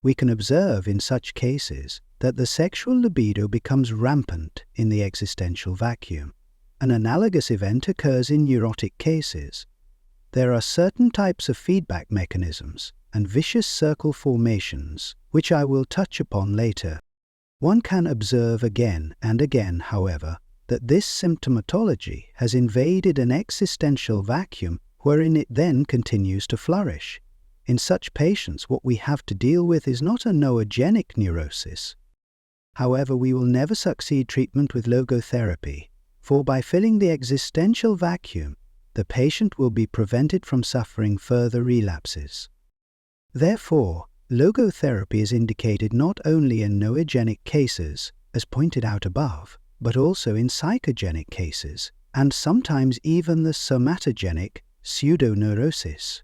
We can observe in such cases that the sexual libido becomes rampant in the existential vacuum. An analogous event occurs in neurotic cases. There are certain types of feedback mechanisms and vicious circle formations, which I will touch upon later. One can observe again and again, however, that this symptomatology has invaded an existential vacuum wherein it then continues to flourish. In such patients, what we have to deal with is not a noogenic neurosis. However, we will never succeed treatment with logotherapy, for by filling the existential vacuum, the patient will be prevented from suffering further relapses. Therefore, logotherapy is indicated not only in noogenic cases, as pointed out above, but also in psychogenic cases, and sometimes even the somatogenic pseudoneurosis.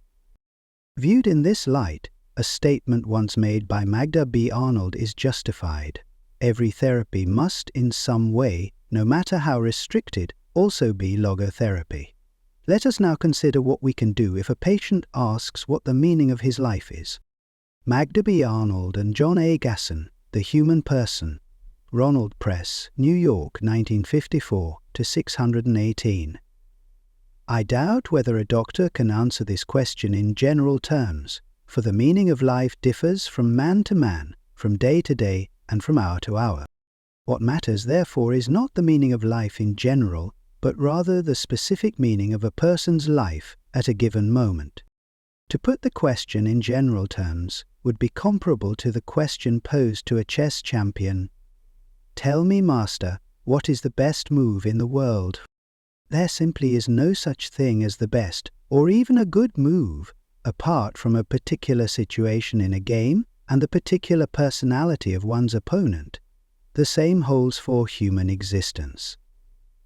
Viewed in this light, a statement once made by Magda B. Arnold is justified. Every therapy must in some way, no matter how restricted, also be logotherapy. Let us now consider what we can do if a patient asks what the meaning of his life is. Magda B. Arnold and John A. Gasson, The Human Person, Ronald Press, New York, 1954 to 618. I doubt whether a doctor can answer this question in general terms, for the meaning of life differs from man to man, from day to day, and from hour to hour. What matters, therefore, is not the meaning of life in general, but rather the specific meaning of a person's life at a given moment. To put the question in general terms would be comparable to the question posed to a chess champion: "Tell me, master, what is the best move in the world?" There simply is no such thing as the best, or even a good move, apart from a particular situation in a game and the particular personality of one's opponent. The same holds for human existence.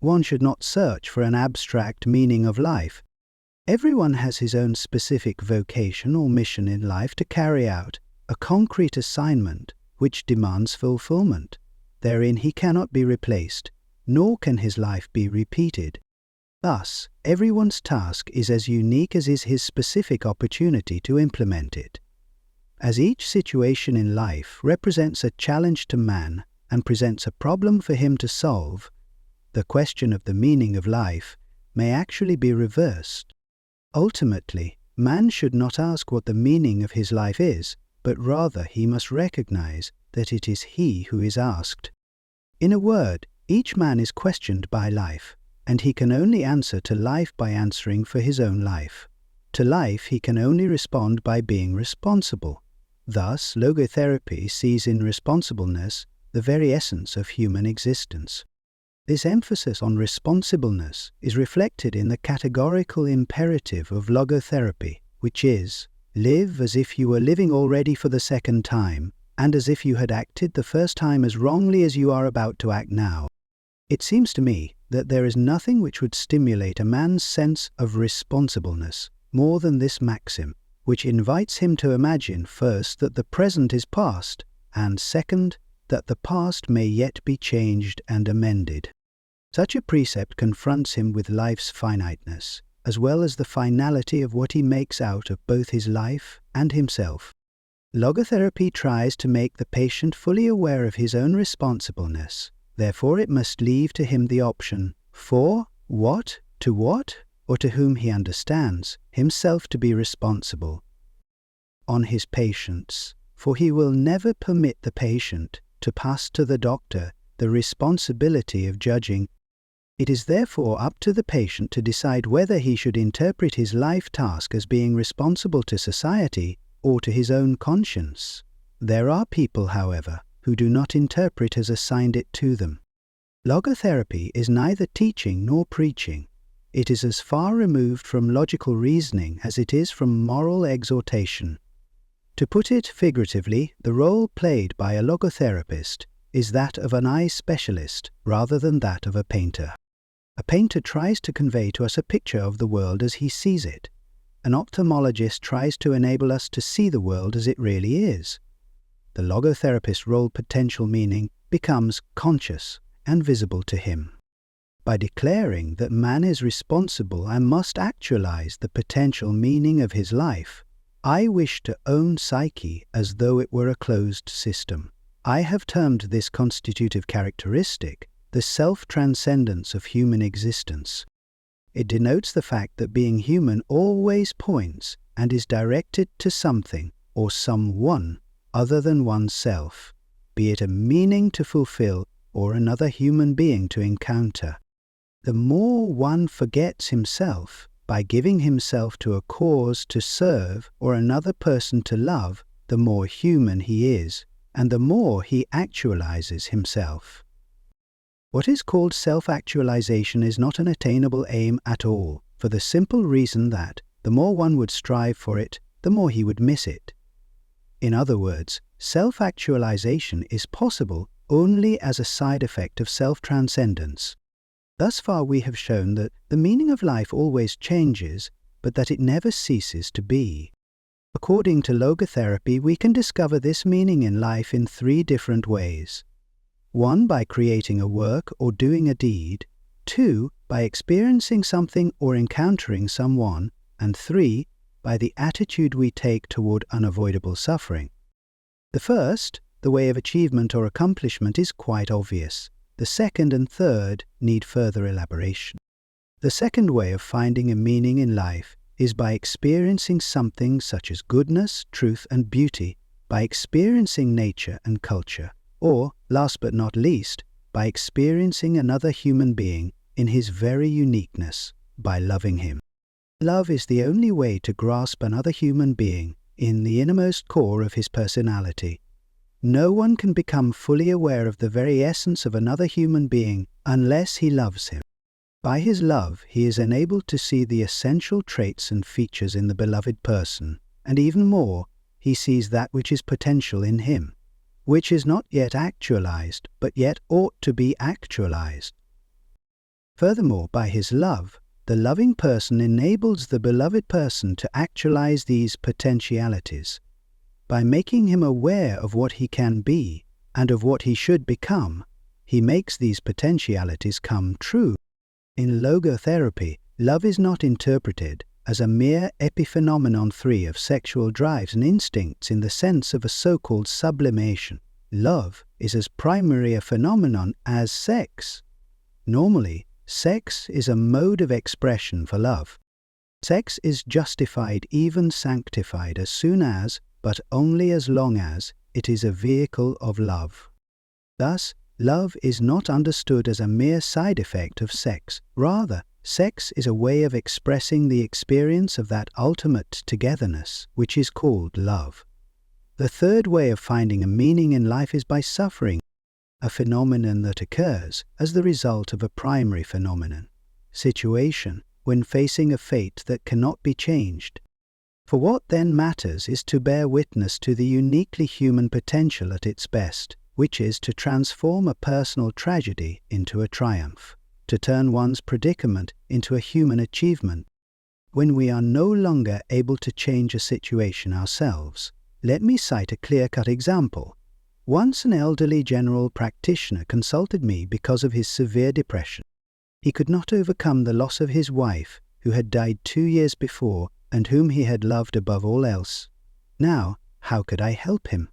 One should not search for an abstract meaning of life. Everyone has his own specific vocation or mission in life to carry out, a concrete assignment which demands fulfillment. Therein he cannot be replaced, nor can his life be repeated. Thus, everyone's task is as unique as is his specific opportunity to implement it. As each situation in life represents a challenge to man and presents a problem for him to solve, the question of the meaning of life may actually be reversed. Ultimately, man should not ask what the meaning of his life is, but rather he must recognize that it is he who is asked. In a word, each man is questioned by life, and he can only answer to life by answering for his own life. To life he can only respond by being responsible. Thus, logotherapy sees in responsibleness the very essence of human existence. This emphasis on responsibleness is reflected in the categorical imperative of logotherapy, which is, live as if you were living already for the second time, and as if you had acted the first time as wrongly as you are about to act now. It seems to me that there is nothing which would stimulate a man's sense of responsibleness more than this maxim, which invites him to imagine first that the present is past, and second, that the past may yet be changed and amended. Such a precept confronts him with life's finiteness, as well as the finality of what he makes out of both his life and himself. Logotherapy tries to make the patient fully aware of his own responsibleness. Therefore it must leave to him the option for what, or to whom he understands himself to be responsible. On his patients, for he will never permit the patient to pass to the doctor the responsibility of judging. It is therefore up to the patient to decide whether he should interpret his life task as being responsible to society or to his own conscience. There are people, however, who do not interpret as assigned it to them. Logotherapy is neither teaching nor preaching. It is as far removed from logical reasoning as it is from moral exhortation. To put it figuratively, the role played by a logotherapist is that of an eye specialist rather than that of a painter. A painter tries to convey to us a picture of the world as he sees it. An ophthalmologist tries to enable us to see the world as it really is. The logotherapist's role potential meaning becomes conscious and visible to him. By declaring that man is responsible and must actualize the potential meaning of his life, I wish to own psyche as though it were a closed system. I have termed this constitutive characteristic the self-transcendence of human existence. It denotes the fact that being human always points and is directed to something or someone other than oneself, be it a meaning to fulfill or another human being to encounter. The more one forgets himself by giving himself to a cause to serve or another person to love, the more human he is, and the more he actualizes himself. What is called self-actualization is not an attainable aim at all, for the simple reason that the more one would strive for it, the more he would miss it. In other words, self-actualization is possible only as a side effect of self-transcendence. Thus far we have shown that the meaning of life always changes, but that it never ceases to be. According to logotherapy, we can discover this meaning in life in 3 different ways. 1, by creating a work or doing a deed. 2, by experiencing something or encountering someone. And 3, by the attitude we take toward unavoidable suffering. The first, the way of achievement or accomplishment, is quite obvious. The second and third need further elaboration. The second way of finding a meaning in life is by experiencing something such as goodness, truth, and beauty, by experiencing nature and culture, or, last but not least, by experiencing another human being in his very uniqueness, by loving him. Love is the only way to grasp another human being in the innermost core of his personality. No one can become fully aware of the very essence of another human being unless he loves him. By his love, he is enabled to see the essential traits and features in the beloved person, and even more, he sees that which is potential in him, which is not yet actualized, but yet ought to be actualized. Furthermore, by his love, the loving person enables the beloved person to actualize these potentialities. By making him aware of what he can be and of what he should become, he makes these potentialities come true. In logotherapy, love is not interpreted as a mere epiphenomenon free of sexual drives and instincts in the sense of a so-called sublimation. Love is as primary a phenomenon as sex. Normally, sex is a mode of expression for love. Sex is justified, even sanctified, as soon as, but only as long as, it is a vehicle of love. Thus, love is not understood as a mere side effect of sex. Rather, sex is a way of expressing the experience of that ultimate togetherness, which is called love. The third way of finding a meaning in life is by suffering, a phenomenon that occurs as the result of a primary phenomenon, situation, when facing a fate that cannot be changed. For what then matters is to bear witness to the uniquely human potential at its best, which is to transform a personal tragedy into a triumph, to turn one's predicament into a human achievement. When we are no longer able to change a situation ourselves, let me cite a clear-cut example. Once an elderly general practitioner consulted me because of his severe depression. He could not overcome the loss of his wife, who had died 2 years before and whom he had loved above all else. Now, how could I help him?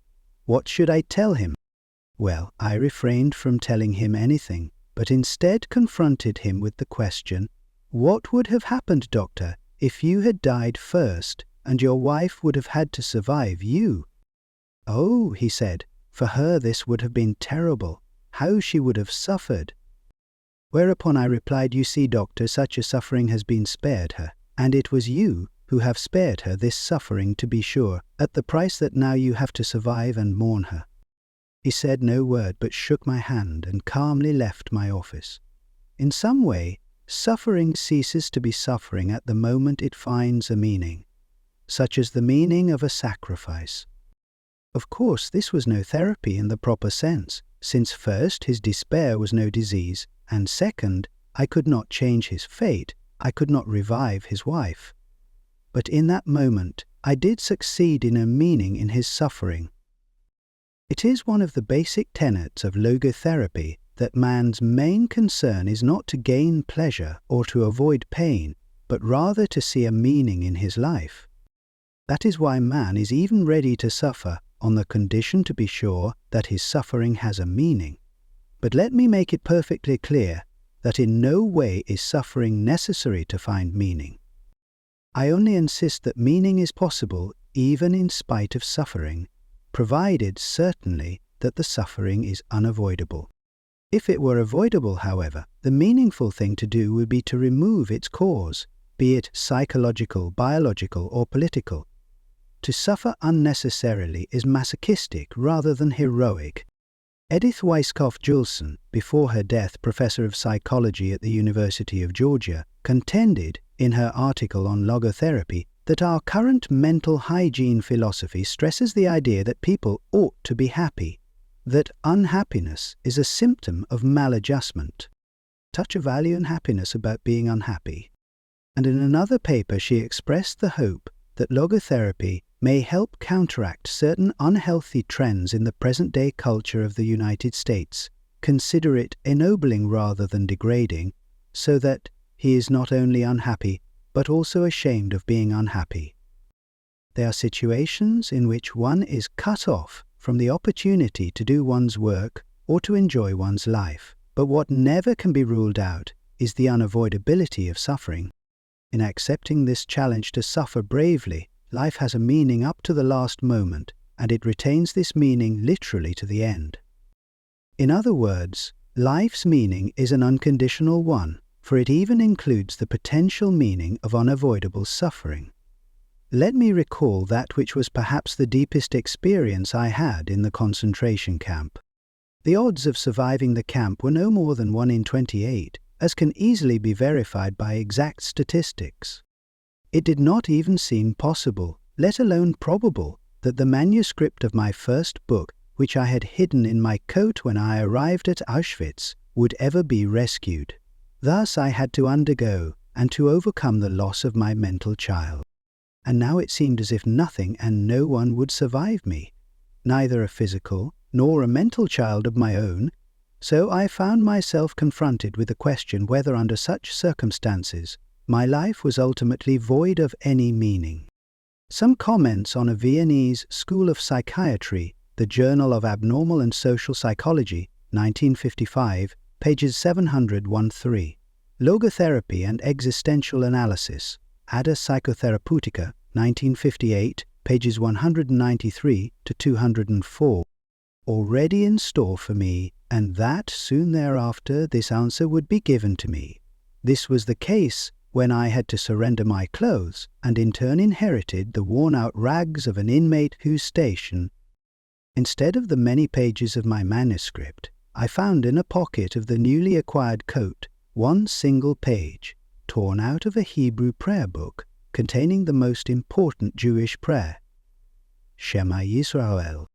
What should I tell him? Well, I refrained from telling him anything, but instead confronted him with the question, "What would have happened, doctor, if you had died first and your wife would have had to survive you?" "Oh," he said, "for her this would have been terrible. How she would have suffered." Whereupon I replied, "You see, doctor, such a suffering has been spared her, and it was you who have spared her this suffering, to be sure, at the price that now you have to survive and mourn her." He said no word, but shook my hand and calmly left my office. In some way, suffering ceases to be suffering at the moment it finds a meaning, such as the meaning of a sacrifice. Of course, this was no therapy in the proper sense, since first, his despair was no disease, and second, I could not change his fate, I could not revive his wife. But in that moment, I did succeed in a meaning in his suffering. It is one of the basic tenets of logotherapy that man's main concern is not to gain pleasure or to avoid pain, but rather to see a meaning in his life. That is why man is even ready to suffer on the condition to be sure that his suffering has a meaning. But let me make it perfectly clear that in no way is suffering necessary to find meaning. I only insist that meaning is possible even in spite of suffering, provided certainly that the suffering is unavoidable. If it were avoidable, however, the meaningful thing to do would be to remove its cause, be it psychological, biological, or political. To suffer unnecessarily is masochistic rather than heroic. Edith Weisskopf-Joulson, before her death professor of psychology at the University of Georgia, contended in her article on logotherapy that our current mental hygiene philosophy stresses the idea that people ought to be happy, that unhappiness is a symptom of maladjustment. Touch a value in happiness about being unhappy. And in another paper she expressed the hope that logotherapy may help counteract certain unhealthy trends in the present-day culture of the United States, consider it ennobling rather than degrading, so that he is not only unhappy, but also ashamed of being unhappy. There are situations in which one is cut off from the opportunity to do one's work or to enjoy one's life, but what never can be ruled out is the unavoidability of suffering. In accepting this challenge to suffer bravely, life has a meaning up to the last moment, and it retains this meaning literally to the end. In other words, life's meaning is an unconditional one, for it even includes the potential meaning of unavoidable suffering. Let me recall that which was perhaps the deepest experience I had in the concentration camp. The odds of surviving the camp were no more than 1 in 28, as can easily be verified by exact statistics. It did not even seem possible, let alone probable, that the manuscript of my first book, which I had hidden in my coat when I arrived at Auschwitz, would ever be rescued. Thus I had to undergo and to overcome the loss of my mental child. And now it seemed as if nothing and no one would survive me, neither a physical nor a mental child of my own, so I found myself confronted with the question whether under such circumstances my life was ultimately void of any meaning. Some comments on a Viennese School of Psychiatry, the Journal of Abnormal and Social Psychology, 1955, pages 713. Logotherapy and Existential Analysis, Ada Psychotherapeutica, 1958, pages 193 to 204. Already in store for me, and that soon thereafter this answer would be given to me. This was the case when I had to surrender my clothes and in turn inherited the worn-out rags of an inmate whose station. Instead of the many pages of my manuscript, I found in a pocket of the newly acquired coat one single page, torn out of a Hebrew prayer book containing the most important Jewish prayer, Shema Yisrael.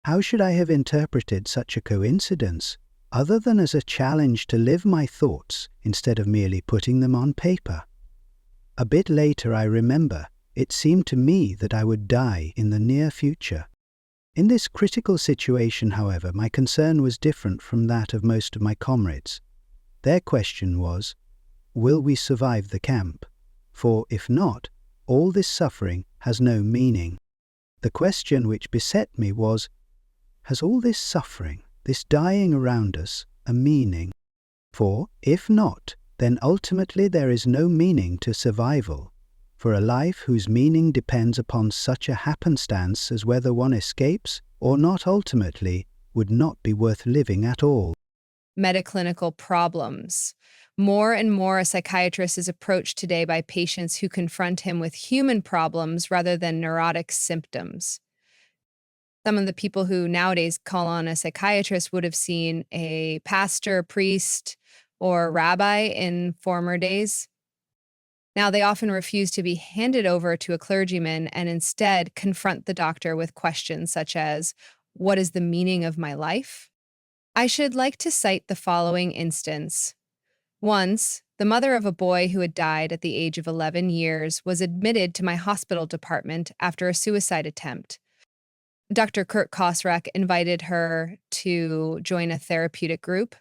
How should I have interpreted such a coincidence, other than as a challenge to live my thoughts instead of merely putting them on paper? A bit later, I remember, it seemed to me that I would die in the near future. In this critical situation, however, my concern was different from that of most of my comrades. Their question was, will we survive the camp? For if not, all this suffering has no meaning. The question which beset me was, has all this suffering, this dying around us, a meaning? For, if not, then ultimately there is no meaning to survival, for a life whose meaning depends upon such a happenstance as whether one escapes or not ultimately would not be worth living at all. Metaclinical problems. More and more, a psychiatrist is approached today by patients who confront him with human problems rather than neurotic symptoms. Some of the people who nowadays call on a psychiatrist would have seen a pastor, priest, or rabbi in former days. Now they often refuse to be handed over to a clergyman and instead confront the doctor with questions such as, what is the meaning of my life? I should like to cite the following instance. Once, the mother of a boy who had died at the age of 11 years was admitted to my hospital department after a suicide attempt. Dr. Kurt Kosrak invited her to join a therapeutic group,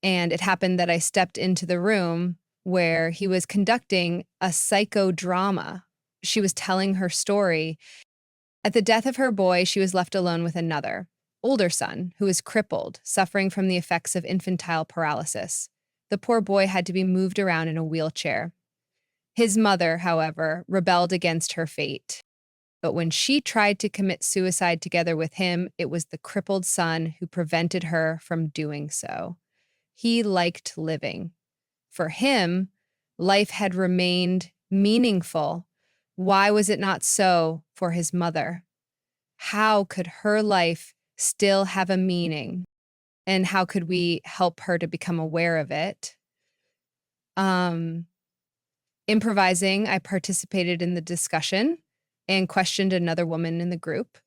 and it happened that I stepped into the room where he was conducting a psychodrama. She was telling her story. At the death of her boy, she was left alone with another, older son, who was crippled, suffering from the effects of infantile paralysis. The poor boy had to be moved around in a wheelchair. His mother, however, rebelled against her fate. But when she tried to commit suicide together with him, it was the crippled son who prevented her from doing so. He liked living. For him, life had remained meaningful. Why was it not so for his mother? How could her life still have a meaning? And how could we help her to become aware of it? Um, Improvising, I participated in the discussion and questioned another woman in the group.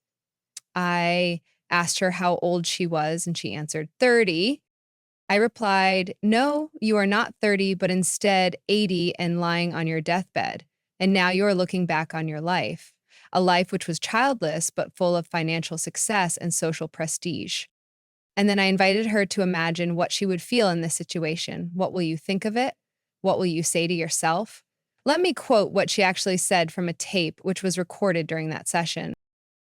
I asked her how old she was, and she answered 30. I replied, "No, you are not 30, but instead 80 and lying on your deathbed. And now you are looking back on your life, a life which was childless, but full of financial success and social prestige." And then I invited her to imagine what she would feel in this situation. What will you think of it? What will you say to yourself? Let me quote what she actually said from a tape which was recorded during that session.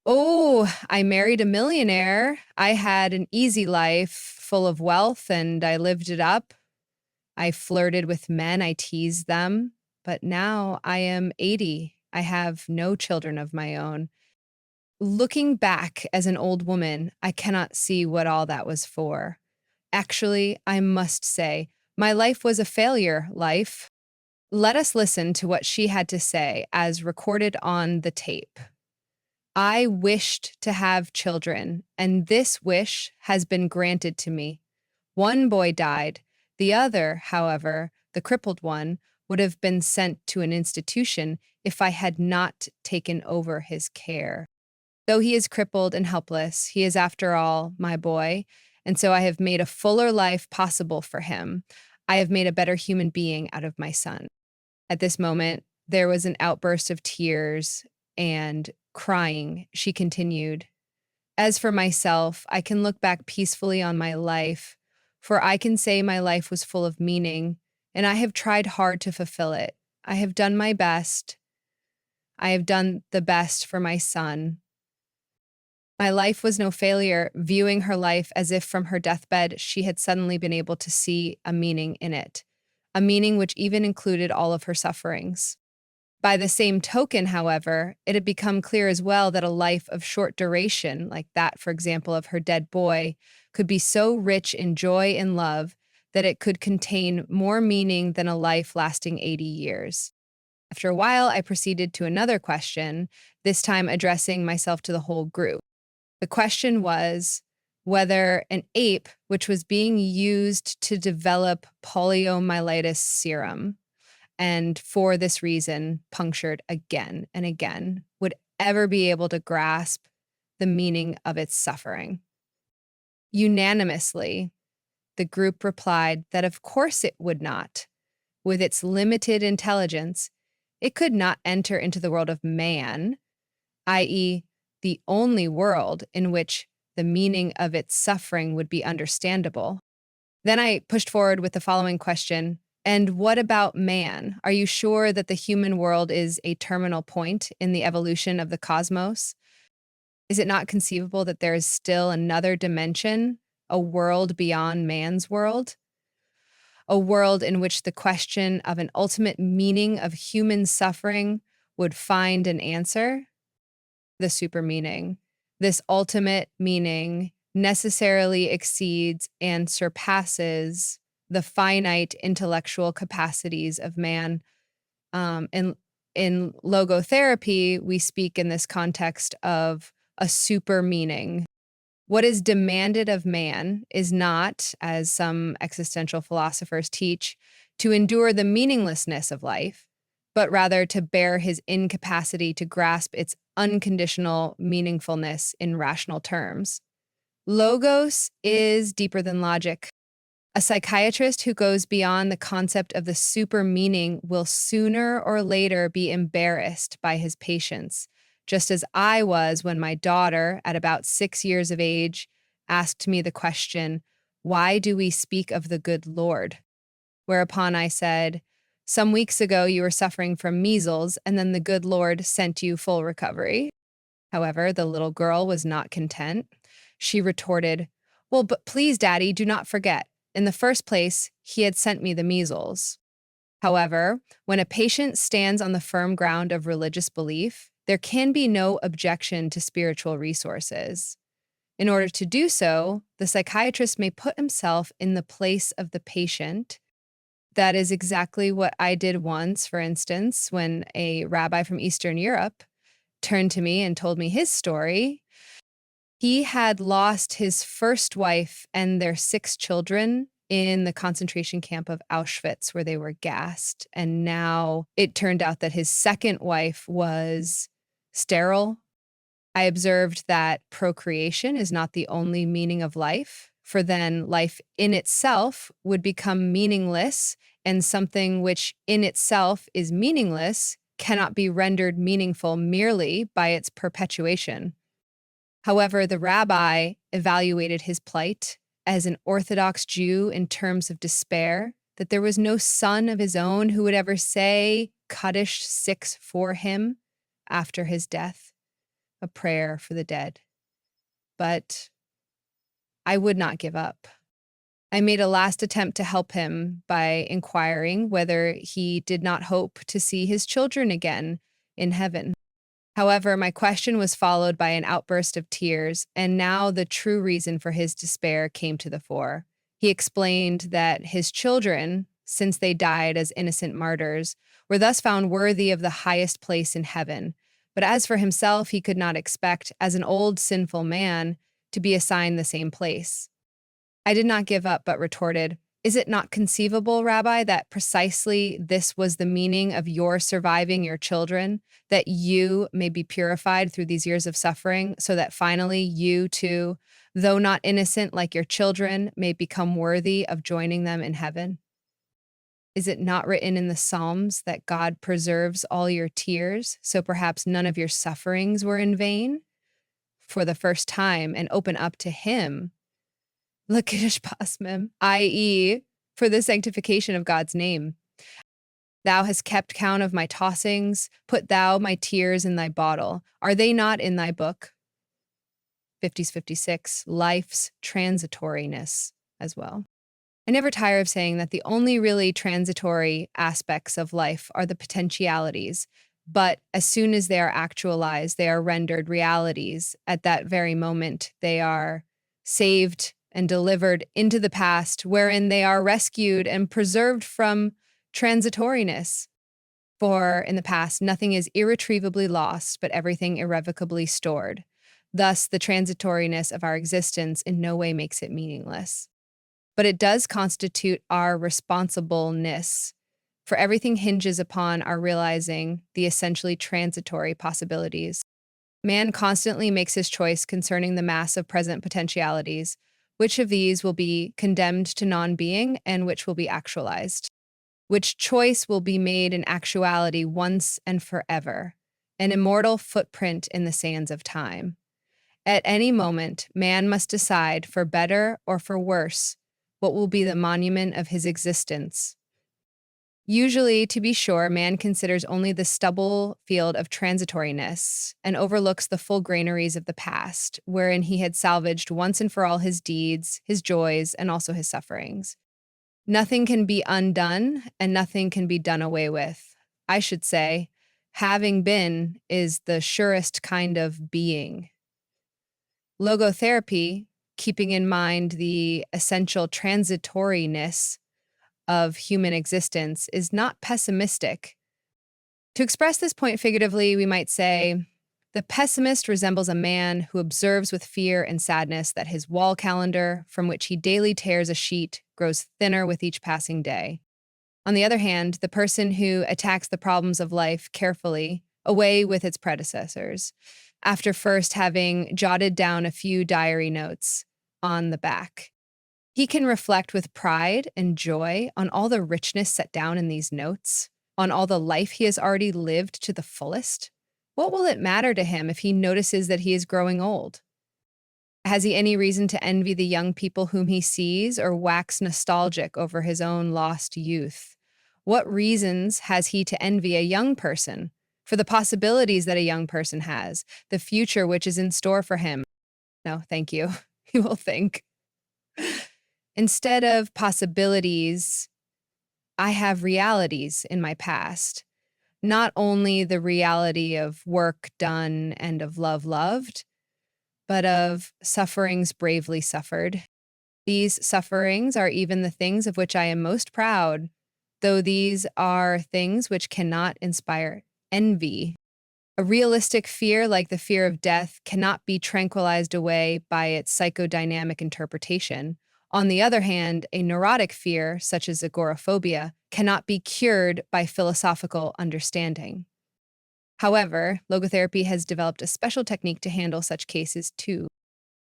"Oh, I married a millionaire. I had an easy life full of wealth and I lived it up. I flirted with men, I teased them. But now I am 80. I have no children of my own. Looking back as an old woman, I cannot see what all that was for. Actually, I must say, my life was a failure life." Let us listen to what she had to say as recorded on the tape. "I wished to have children, and this wish has been granted to me. One boy died. The other, however, the crippled one, would have been sent to an institution if I had not taken over his care. Though he is crippled and helpless, he is, after all, my boy, and so I have made a fuller life possible for him. I have made a better human being out of my son." At this moment, there was an outburst of tears and crying. She continued, "As for myself, I can look back peacefully on my life, for I can say my life was full of meaning, and I have tried hard to fulfill it. I have done my best. I have done the best for my son. My life was no failure," viewing her life as if from her deathbed she had suddenly been able to see a meaning in it, a meaning which even included all of her sufferings. By the same token, however, it had become clear as well that a life of short duration, like that, for example, of her dead boy, could be so rich in joy and love that it could contain more meaning than a life lasting 80 years. After a while, I proceeded to another question, this time addressing myself to the whole group. The question was whether an ape, which was being used to develop poliomyelitis serum, and for this reason punctured again and again, would ever be able to grasp the meaning of its suffering. Unanimously, the group replied that of course it would not. With its limited intelligence, it could not enter into the world of man, i.e., the only world in which the meaning of its suffering would be understandable. Then I pushed forward with the following question: "And what about man? Are you sure that the human world is a terminal point in the evolution of the cosmos? Is it not conceivable that there is still another dimension, a world beyond man's world? A world in which the question of an ultimate meaning of human suffering would find an answer?" The super meaning. This ultimate meaning necessarily exceeds and surpasses the finite intellectual capacities of man. In logotherapy, we speak in this context of a super meaning. What is demanded of man is not, as some existential philosophers teach, to endure the meaninglessness of life, but rather to bear his incapacity to grasp its unconditional meaningfulness in rational terms. Logos is deeper than logic. A psychiatrist who goes beyond the concept of the super meaning will sooner or later be embarrassed by his patients, just as I was when my daughter, at about 6 years of age, asked me the question, "Why do we speak of the good Lord?" Whereupon I said, Some weeks ago, you were suffering from measles, and then the good Lord sent you full recovery. However, the little girl was not content. She retorted, "Well, but please, Daddy, do not forget. In the first place, he had sent me the measles." However, when a patient stands on the firm ground of religious belief, there can be no objection to spiritual resources. In order to do so, the psychiatrist may put himself in the place of the patient. That is exactly what I did once, for instance, when a rabbi from Eastern Europe turned to me and told me his story. He had lost his first wife and their 6 children in the concentration camp of Auschwitz, where they were gassed. And now it turned out that his second wife was sterile. I observed that procreation is not the only meaning of life, for then life in itself would become meaningless, and something which in itself is meaningless cannot be rendered meaningful merely by its perpetuation. However, the rabbi evaluated his plight as an Orthodox Jew in terms of despair, that there was no son of his own who would ever say Kaddish 6 for him after his death, a prayer for the dead. But I would not give up. I made a last attempt to help him by inquiring whether he did not hope to see his children again in heaven. However, my question was followed by an outburst of tears, and now the true reason for his despair came to the fore. He explained that his children, since they died as innocent martyrs, were thus found worthy of the highest place in heaven. But as for himself, he could not expect, as an old sinful man, to be assigned the same place. I did not give up, but retorted, "Is it not conceivable, Rabbi, that precisely this was the meaning of your surviving your children, that you may be purified through these years of suffering, so that finally you too, though not innocent like your children, may become worthy of joining them in heaven? Is it not written in the Psalms that God preserves all your tears, so perhaps none of your sufferings were in vain? For the first time, and open up to Him, Lakish Pasmim, i.e., for the sanctification of God's name. Thou hast kept count of my tossings, put thou my tears in thy bottle. Are they not in thy book?" 56, life's transitoriness as well. I never tire of saying that the only really transitory aspects of life are the potentialities, but as soon as they are actualized, they are rendered realities. At that very moment, they are saved and delivered into the past, wherein they are rescued and preserved from transitoriness. For in the past, nothing is irretrievably lost, but everything irrevocably stored. Thus, the transitoriness of our existence in no way makes it meaningless. But it does constitute our responsibleness, for everything hinges upon our realizing the essentially transitory possibilities. Man constantly makes his choice concerning the mass of present potentialities. Which of these will be condemned to non-being and which will be actualized? Which choice will be made in actuality once and forever, an immortal footprint in the sands of time? At any moment, man must decide, for better or for worse, what will be the monument of his existence. Usually, to be sure, man considers only the stubble field of transitoriness and overlooks the full granaries of the past, wherein he had salvaged once and for all his deeds, his joys, and also his sufferings. Nothing can be undone, and nothing can be done away with. I should say, having been is the surest kind of being. Logotherapy, keeping in mind the essential transitoriness of human existence, is not pessimistic. To express this point figuratively, we might say, the pessimist resembles a man who observes with fear and sadness that his wall calendar, from which he daily tears a sheet, grows thinner with each passing day. On the other hand, the person who attacks the problems of life carefully, away with its predecessors, after first having jotted down a few diary notes on the back, he can reflect with pride and joy on all the richness set down in these notes, on all the life he has already lived to the fullest. What will it matter to him if he notices that he is growing old? Has he any reason to envy the young people whom he sees, or wax nostalgic over his own lost youth? What reasons has he to envy a young person for the possibilities that a young person has, the future which is in store for him? No, thank you. He will think. Instead of possibilities, I have realities in my past. Not only the reality of work done and of love loved, but of sufferings bravely suffered. These sufferings are even the things of which I am most proud, though these are things which cannot inspire envy. A realistic fear, like the fear of death, cannot be tranquilized away by its psychodynamic interpretation. On the other hand, a neurotic fear, such as agoraphobia, cannot be cured by philosophical understanding. However, logotherapy has developed a special technique to handle such cases too.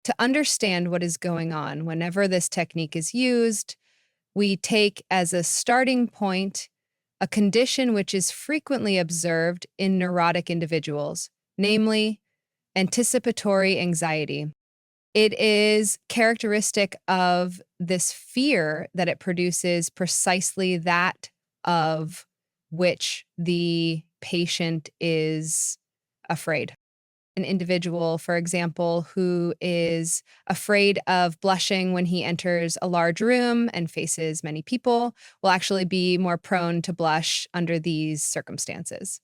To understand what is going on whenever this technique is used, we take as a starting point a condition which is frequently observed in neurotic individuals, namely anticipatory anxiety. It is characteristic of this fear that it produces precisely that of which the patient is afraid. An individual, for example, who is afraid of blushing when he enters a large room and faces many people will actually be more prone to blush under these circumstances.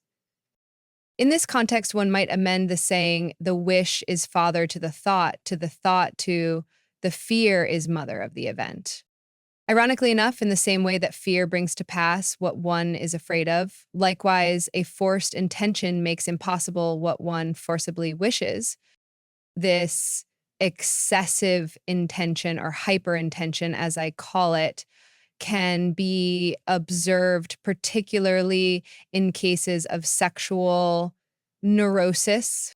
In this context, one might amend the saying, the wish is father to the thought, to the fear is mother of the event. Ironically enough, in the same way that fear brings to pass what one is afraid of, likewise, a forced intention makes impossible what one forcibly wishes. This excessive intention or hyperintention, as I call it, can be observed particularly in cases of sexual neurosis.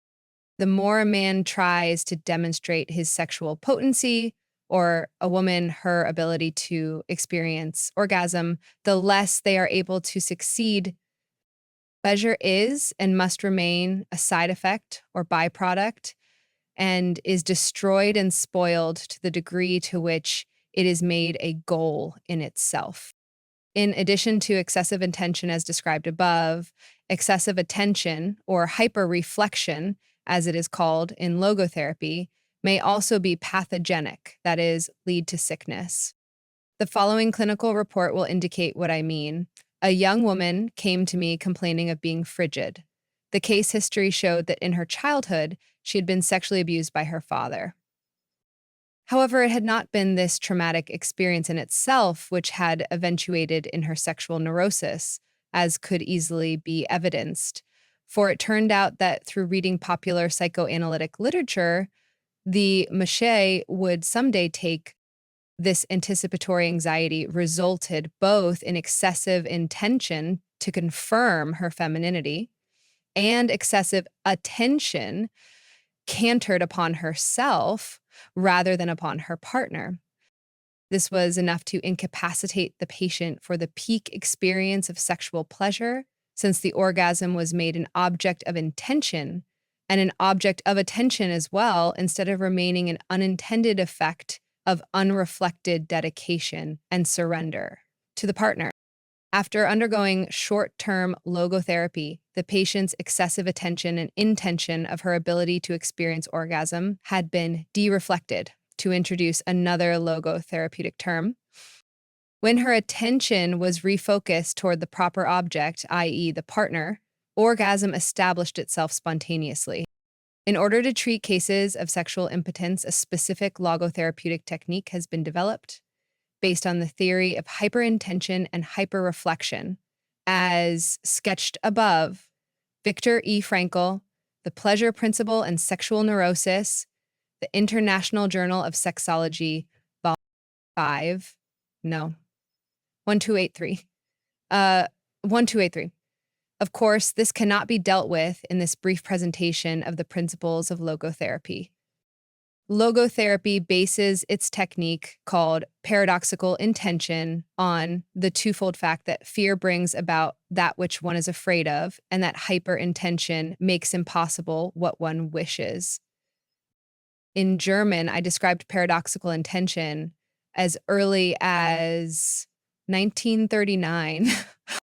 The more a man tries to demonstrate his sexual potency, or a woman her ability to experience orgasm, the less they are able to succeed. Pleasure is and must remain a side effect or byproduct and is destroyed and spoiled to the degree to which it is made a goal in itself. In addition to excessive intention as described above, excessive attention or hyperreflection, as it is called in logotherapy, may also be pathogenic, that is, lead to sickness. The following clinical report will indicate what I mean. A young woman came to me complaining of being frigid. The case history showed that in her childhood, she had been sexually abused by her father. However, it had not been this traumatic experience in itself which had eventuated in her sexual neurosis, as could easily be evidenced. For it turned out that through reading popular psychoanalytic literature, the Mache would someday take this anticipatory anxiety resulted both in excessive intention to confirm her femininity and excessive attention cantered upon herself rather than upon her partner. This was enough to incapacitate the patient for the peak experience of sexual pleasure, since the orgasm was made an object of intention and an object of attention as well, instead of remaining an unintended effect of unreflected dedication and surrender to the partner. After undergoing short-term logotherapy, the patient's excessive attention and intention of her ability to experience orgasm had been dereflected, to introduce another logotherapeutic term. When her attention was refocused toward the proper object, i.e., the partner, orgasm established itself spontaneously. In order to treat cases of sexual impotence, a specific logotherapeutic technique has been developed based on the theory of hyperintention and hyperreflection, as sketched above. Viktor E. Frankl, The Pleasure Principle and Sexual Neurosis, the International Journal of Sexology, Volume 5, no, 1283. 1283. Of course, this cannot be dealt with in this brief presentation of the principles of logotherapy. Logotherapy bases its technique, called paradoxical intention, on the twofold fact that fear brings about that which one is afraid of, and that hyperintention makes impossible what one wishes. In German, I described paradoxical intention as early as 1939.